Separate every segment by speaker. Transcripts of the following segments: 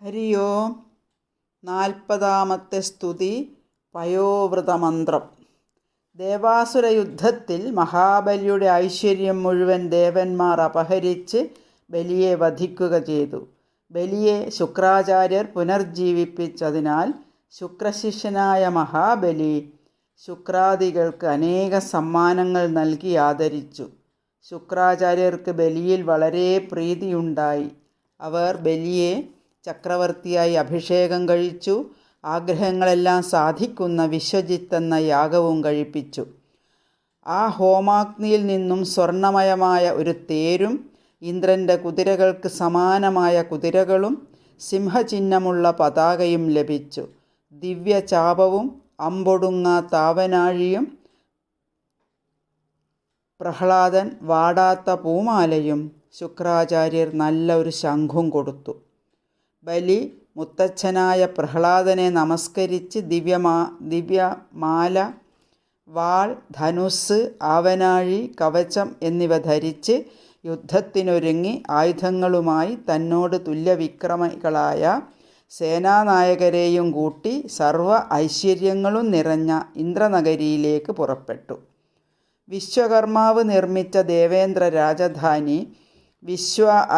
Speaker 1: ഹരി ഓം. 40-ാമത്തെ സ്തുതി പയോവൃതമന്ത്രം. ദേവാസുര യുദ്ധത്തിൽ മഹാബലിയുടെ ഐശ്വര്യം മുഴുവൻ ദേവന്മാർ അപഹരിച്ച് ബലിയെ വധിക്കുക ചെയ്തു. ബലിയെ ശുക്രാചാര്യർ പുനർജീവിപ്പിച്ചതിനാൽ ശുക്രശിഷ്യനായ മഹാബലി ശുക്രാദികൾക്ക് അനേക സമ്മാനങ്ങൾ നൽകി ആദരിച്ചു. ശുക്രാചാര്യർക്ക് ബലിയിൽ വളരെ പ്രീതിയുണ്ടായി. അവർ ബലിയെ ചക്രവർത്തിയായി അഭിഷേകം കഴിച്ചു. ആഗ്രഹങ്ങളെല്ലാം സാധിക്കുന്ന വിശ്വജിത്ത് എന്ന യാഗവും കഴിപ്പിച്ചു. ആ ഹോമാഗ്നിയിൽ നിന്നും സ്വർണമയമായ ഒരു തേരും ഇന്ദ്രൻ്റെ കുതിരകൾക്ക് സമാനമായ കുതിരകളും സിംഹചിഹ്നമുള്ള പതാകയും ലഭിച്ചു. ദിവ്യചാപവും അമ്പൊടുങ്ങാ താവനാഴിയും പ്രഹ്ലാദൻ വാടാത്ത പൂമാലയും ശുക്രാചാര്യർ നല്ല ഒരു ശംഖും കൊടുത്തു. ബലി മുത്തച്ഛനായ പ്രഹ്ലാദനെ നമസ്കരിച്ച് ദിവ്യമാല, വാൾ, ധനുസ്സ്, ആവനാഴി, കവചം എന്നിവ ധരിച്ച് യുദ്ധത്തിനൊരുങ്ങി ആയുധങ്ങളുമായി തന്നോട് തുല്യവിക്രമികളായ സേനാനായകരെയും കൂട്ടി സർവ ഐശ്വര്യങ്ങളും നിറഞ്ഞ ഇന്ദ്രനഗരിയിലേക്ക് പുറപ്പെട്ടു. വിശ്വകർമാവ് നിർമ്മിച്ച ദേവേന്ദ്ര രാജധാനി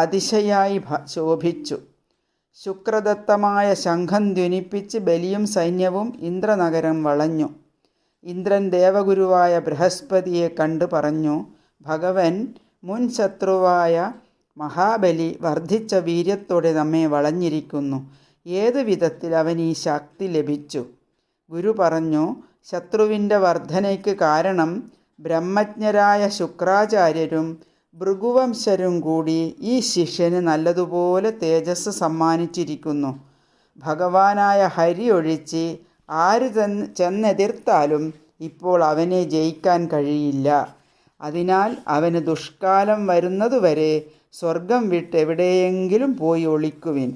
Speaker 1: അതിശയായി ശോഭിച്ചു. ശുക്രദത്തമായ ശംഖം ധ്വനിപ്പിച്ച് ബലിയും സൈന്യവും ഇന്ദ്രനഗരം വളഞ്ഞു. ഇന്ദ്രൻ ദേവഗുരുവായ ബൃഹസ്പതിയെ കണ്ടു പറഞ്ഞു, ഭഗവൻ മുൻ ശത്രുവായ മഹാബലി വർദ്ധിച്ച വീര്യത്തോടെ നമ്മെ വളഞ്ഞിരിക്കുന്നു. ഏത് വിധത്തിൽ അവൻ ഈ ശക്തി ലഭിച്ചു? ഗുരു പറഞ്ഞു, ശത്രുവിൻ്റെ വർധനയ്ക്ക് കാരണം ബ്രഹ്മജ്ഞരായ ശുക്രാചാര്യരും ഭൃഗുവംശരും കൂടി ഈ ശിഷ്യന് നല്ലതുപോലെ തേജസ് സമ്മാനിച്ചിരിക്കുന്നു. ഭഗവാനായ ഹരി ഒഴിച്ച് ആര് ചെന്നെതിർത്താലും ഇപ്പോൾ അവനെ ജയിക്കാൻ കഴിയില്ല. അതിനാൽ അവന് ദുഷ്കാലം വരുന്നതുവരെ സ്വർഗം വിട്ട് എവിടെയെങ്കിലും പോയി ഒളിക്കുവിൻ.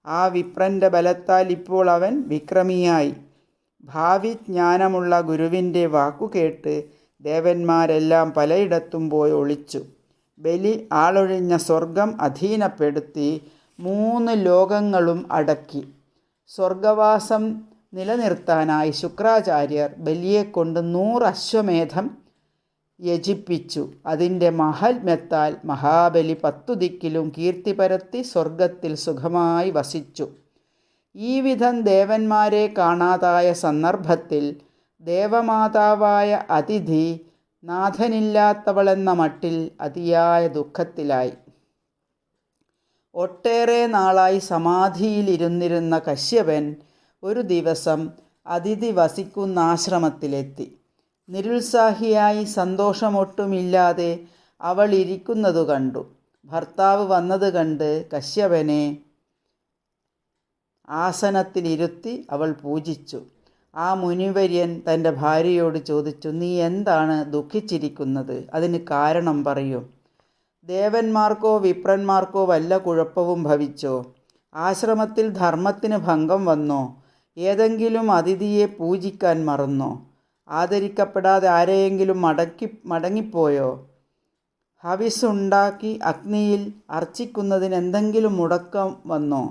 Speaker 1: ആ വിപ്രൻ്റെ ബലത്താൽ ഇപ്പോൾ അവൻ വിക്രമിയായി. ഭാവി ജ്ഞാനമുള്ള ഗുരുവിൻ്റെ വാക്കുകേട്ട് ദേവന്മാരെല്ലാം പലയിടത്തും പോയി ഒളിച്ചു. ബലി ആളൊഴിഞ്ഞ സ്വർഗം അധീനപ്പെടുത്തി 3 ലോകങ്ങളും അടക്കി. സ്വർഗവാസം നിലനിർത്താനായി ശുക്രാചാര്യർ ബലിയെക്കൊണ്ട് 100 അശ്വമേധം യജിപ്പിച്ചു. അതിൻ്റെ മഹാത്മ്യത്താൽ മഹാബലി 10 ദിക്കിലും കീർത്തി പരത്തി സ്വർഗത്തിൽ സുഖമായി വസിച്ചു. ഈ വിധം ദേവന്മാരെ കാണാതായ സന്ദർഭത്തിൽ ദേവമാതാവായ അതിഥി നാഥനില്ലാത്തവളെന്ന മട്ടിൽ അതിയായ ദുഃഖത്തിലായി. ഒട്ടേറെ നാളായി സമാധിയിലിരുന്നിരുന്ന കശ്യപൻ ഒരു ദിവസം അതിഥി വസിക്കുന്ന ആശ്രമത്തിലെത്തി. നിരുത്സാഹിയായി സന്തോഷമൊട്ടുമില്ലാതെ അവൾ ഇരിക്കുന്നതു കണ്ടു. ഭർത്താവ് വന്നത് കണ്ട് കശ്യപനെ ആസനത്തിലിരുത്തി അവൾ പൂജിച്ചു. ആ മുനിവര്യൻ തൻ്റെ ഭാര്യയോട് ചോദിച്ചു, നീ എന്താണ് ദുഃഖിച്ചിരിക്കുന്നത്? അതിന് കാരണം പറയൂ. ദേവന്മാർക്കോ വിപ്രന്മാർക്കോ വല്ല കുഴപ്പവും ഭവിച്ചോ? ആശ്രമത്തിൽ ധർമ്മത്തിന് ഭംഗം വന്നോ? ഏതെങ്കിലും അതിഥിയെ പൂജിക്കാൻ മറന്നോ? ആദരിക്കപ്പെടാതെ ആരെയെങ്കിലും മടങ്ങിപ്പോയോ? ഹവിസുണ്ടാക്കി അഗ്നിയിൽ അർച്ചിക്കുന്നതിന് എന്തെങ്കിലും മുടക്കം വന്നോ?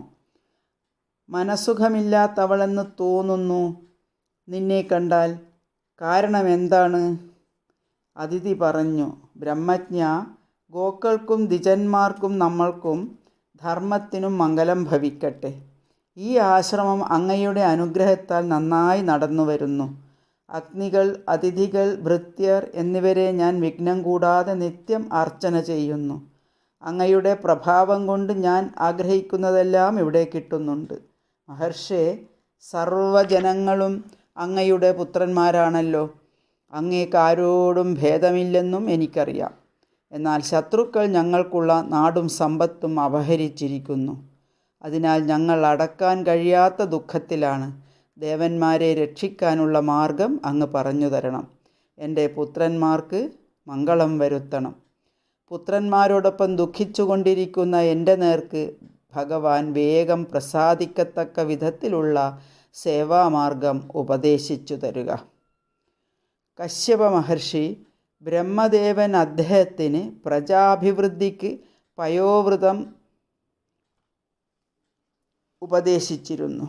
Speaker 1: മനസുഖമില്ലാത്തവളെന്ന് തോന്നുന്നു നിന്നെ കണ്ടാൽ. കാരണം എന്താണ്? അതിഥി പറഞ്ഞു, ബ്രഹ്മജ്ഞ, ഗോക്കൾക്കും ദ്വിജന്മാർക്കും നമ്മൾക്കും ധർമ്മത്തിനും മംഗലം ഭവിക്കട്ടെ. ഈ ആശ്രമം അങ്ങയുടെ അനുഗ്രഹത്താൽ നന്നായി നടന്നു വരുന്നു. അഗ്നികൾ, അതിഥികൾ, ഭൃത്യർ എന്നിവരെ ഞാൻ വിഘ്നം കൂടാതെ നിത്യം അർച്ചന ചെയ്യുന്നു. അങ്ങയുടെ പ്രഭാവം കൊണ്ട് ഞാൻ ആഗ്രഹിക്കുന്നതെല്ലാം ഇവിടെ കിട്ടുന്നുണ്ട്. മഹർഷേ, സർവജനങ്ങളും അങ്ങയുടെ പുത്രന്മാരാണല്ലോ. അങ്ങേക്കാരോടും ഭേദമില്ലെന്നും എനിക്കറിയാം. എന്നാൽ ശത്രുക്കൾ ഞങ്ങൾക്കുള്ള നാടും സമ്പത്തും അപഹരിച്ചിരിക്കുന്നു. അതിനാൽ ഞങ്ങൾ അടക്കാൻ കഴിയാത്ത ദുഃഖത്തിലാണ്. ദേവന്മാരെ രക്ഷിക്കാനുള്ള മാർഗം അങ്ങ് പറഞ്ഞു തരണം. എൻ്റെ പുത്രന്മാർക്ക് മംഗളം വരുത്തണം. പുത്രന്മാരോടൊപ്പം ദുഃഖിച്ചുകൊണ്ടിരിക്കുന്ന എൻ്റെ നേർക്ക് ഭഗവാൻ വേഗം പ്രസാദിക്കത്തക്ക വിധത്തിലുള്ള സേവാമാർഗം ഉപദേശിച്ചു തരുക. കശ്യപ മഹർഷി ബ്രഹ്മദേവൻ അദ്ദേഹത്തിന് പ്രജാഭിവൃദ്ധിക്ക് പയോവൃതം ഉപദേശിച്ചിരുന്നു.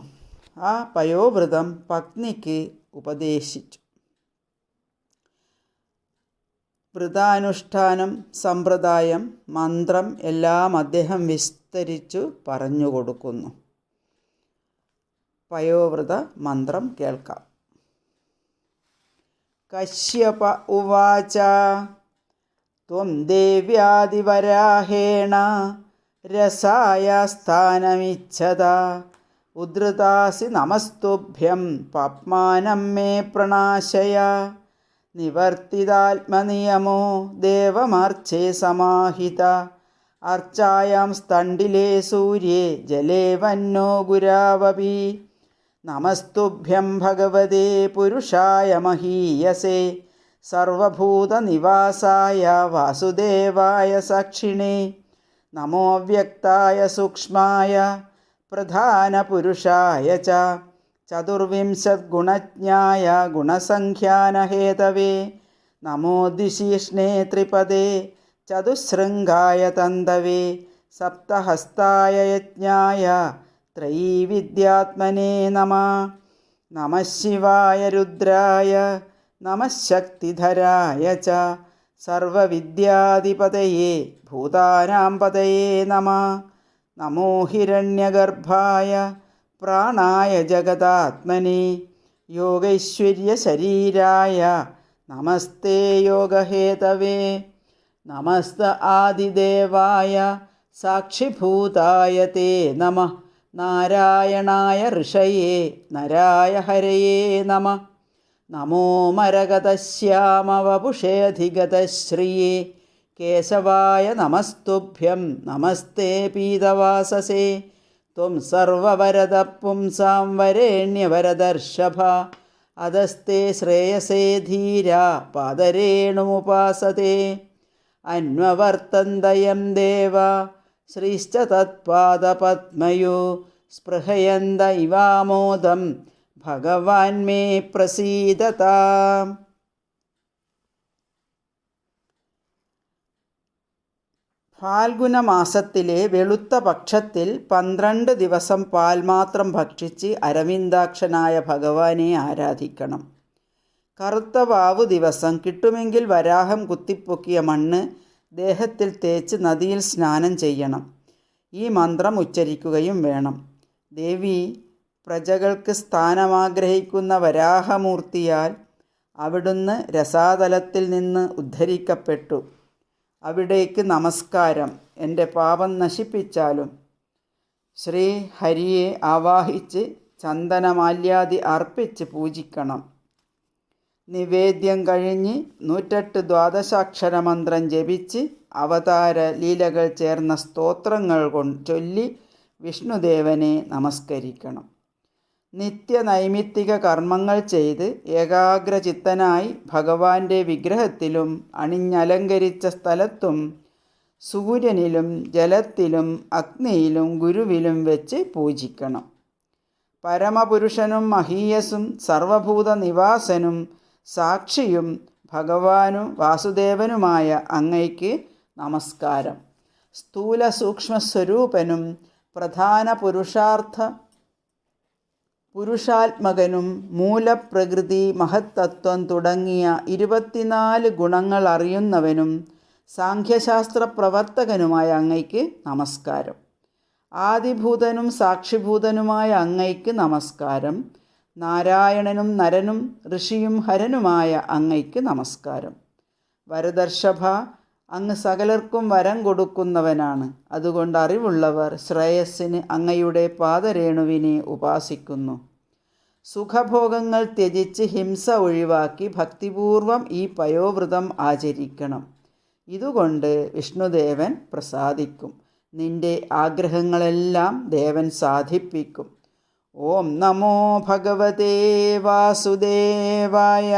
Speaker 1: ആ പയോവ്രതം പത്നിക്ക് ഉപദേശിച്ചു. വ്രതാനുഷ്ഠാനം, സമ്പ്രദായം, മന്ത്രം എല്ലാം അദ്ദേഹം വിസ്തരിച്ചു പറഞ്ഞു കൊടുക്കുന്നു. പയോവ്രത മന്ത്രം കേൾക്കാം. കശ്യപ ഉവാച ത്വം ദേവ്യാദിവരാഹേണ രസായ സ്ഥാനമിച്ഛത ഉദ്ധൃതാസി നമസ്തുഭ്യം പാപ്മാനം മേ പ്രണാശയ നിവർത്തിതാത്മനിയമോ ദേവമർച്ചേ സമാഹിത അർച്ചായാം സ്തണ്ഡിലേ സൂര്യേ ജലേ വന്നോ ഗുരാവപി നമസ്തുഭ്യം ഭഗവതേ പുരുഷായ മഹീയസേ സർവഭൂതനിവാസായ വാസുദേവായ സാക്ഷിണേ നമോ വ്യക്തായ സൂക്ഷ്മായ പ്രധാനപുരുഷായ ച ചതുർവിംശദ്ഗുണജ്ഞായ ഗുണസംഖ്യാനഹേതവേ നമോ ദ്വിശീഷ്ണേ ത്രിപദേ ചതുശൃംഗായ തന്തവേ സപ്തഹസ്തായ യജ്ഞായ ത്രയീവിദ്യാത്മനേ നമഃ. നമഃ ശിവായ രുദ്രായ നമഃ ശക്തിധരായ ച സർവവിദ്യാധിപതയേ ഭൂതാനാം പതയേ നമഃ. നമോ ഹിരണ്യഗർഭായ പ്രാണായ ജഗതാത്മനേ യോഗൈശ്വര്യശരീരായ നമസ്തേ യോഗഹേതവേ. നമസ്ത ആദിദേവായ സാക്ഷിഭൂതായ തേ നമഃ. നാരായണായ ഋഷയേ നരായ ഹരയേ നമഃ. നമോ മരകതശ്യാമവപുഷേധിഗതശ്രിയേ കേശവായ നമസ്തുഭ്യം നമസ്തേ പീതവാസസേ. ത്വം സർവവരദ പുംസാം വരേണ്യവരദർഷഭ അധസ്തേ ശ്രേയസേ ധീരാ പാദരേണുമുപാസതേ. അന്വവർത്തന്തയം ദേവ ശ്രീശ്ച തത്പാദപദ്മയോ സ്പൃഹയന്ത ഇവാമോദം ഭഗവാൻ മേ പ്രസീദതാം. ഫാൽഗുനമാസത്തിലെ വെളുത്ത പക്ഷത്തിൽ 12 ദിവസം പാൽ മാത്രം ഭക്ഷിച്ച് അരവിന്ദാക്ഷനായ ഭഗവാനെ ആരാധിക്കണം. കറുത്ത വാവു ദിവസം കിട്ടുമെങ്കിൽ വരാഹം കുത്തിപ്പൊക്കിയ മണ്ണ് ദേഹത്തിൽ തേച്ച് നദിയിൽ സ്നാനം ചെയ്യണം. ഈ മന്ത്രം ഉച്ചരിക്കുകയും വേണം. ദേവി പ്രജകൾക്ക് സ്ഥാനമാഗ്രഹിക്കുന്ന വരാഹമൂർത്തിയാൽ അവിടുന്ന് രസാതലത്തിൽ നിന്ന് ഉദ്ധരിക്കപ്പെട്ടു. അവിടേക്ക് നമസ്കാരം. എൻ്റെ പാപം നശിപ്പിച്ചാലും. ശ്രീ ഹരിയെ ആവാഹിച്ച് ചന്ദനമാല്യാദി അർപ്പിച്ച് പൂജിക്കണം. നിവേദ്യം കഴിഞ്ഞ് 108 ദ്വാദശാക്ഷര മന്ത്രം ജപിച്ച് അവതാര ലീലകൾ ചേർന്ന സ്തോത്രങ്ങൾ ചൊല്ലി വിഷ്ണുദേവനെ നമസ്കരിക്കണം. നിത്യനൈമിത്തിക കർമ്മങ്ങൾ ചെയ്ത് ഏകാഗ്രചിത്തനായി ഭഗവാന്റെ വിഗ്രഹത്തിലും അണിഞ്ഞലങ്കരിച്ച സ്ഥലത്തും സൂര്യനിലും ജലത്തിലും അഗ്നിയിലും ഗുരുവിലും വെച്ച് പൂജിക്കണം. പരമപുരുഷനും മഹീയസും സർവഭൂത നിവാസനും സാക്ഷിയും ഭഗവാനും വാസുദേവനുമായ അങ്ങയ്ക്ക് നമസ്കാരം. സ്ഥൂല സൂക്ഷ്മസ്വരൂപനും പ്രധാന പുരുഷാത്മകനും മൂലപ്രകൃതി മഹത്തത്വം തുടങ്ങിയ 24 ഗുണങ്ങൾ അറിയുന്നവനും സാഖ്യശാസ്ത്ര പ്രവർത്തകനുമായ അങ്ങയ്ക്ക് നമസ്കാരം. ആദിഭൂതനും സാക്ഷിഭൂതനുമായ അങ്ങയ്ക്ക് നമസ്കാരം. നാരായണനും നരനും ഋഷിയും ഹരനുമായ അങ്ങയ്ക്ക് നമസ്കാരം. വരദർഷഭ, അങ്ങ് സകലർക്കും വരം കൊടുക്കുന്നവനാണ്. അതുകൊണ്ട് അറിവുള്ളവർ ശ്രേയസ്സിന് അങ്ങയുടെ പാദരേണുവിനെ ഉപാസിക്കുന്നു. സുഖഭോഗങ്ങൾ ത്യജിച്ച് ഹിംസ ഒഴിവാക്കി ഭക്തിപൂർവം ഈ പയോവ്രതം ആചരിക്കണം. ഇതുകൊണ്ട് വിഷ്ണുദേവൻ പ്രസാദിക്കും. നിന്റെ ആഗ്രഹങ്ങളെല്ലാം ദേവൻ സാധിപ്പിക്കും. ഓം നമോ ഭഗവതേ വാസുദേവായ.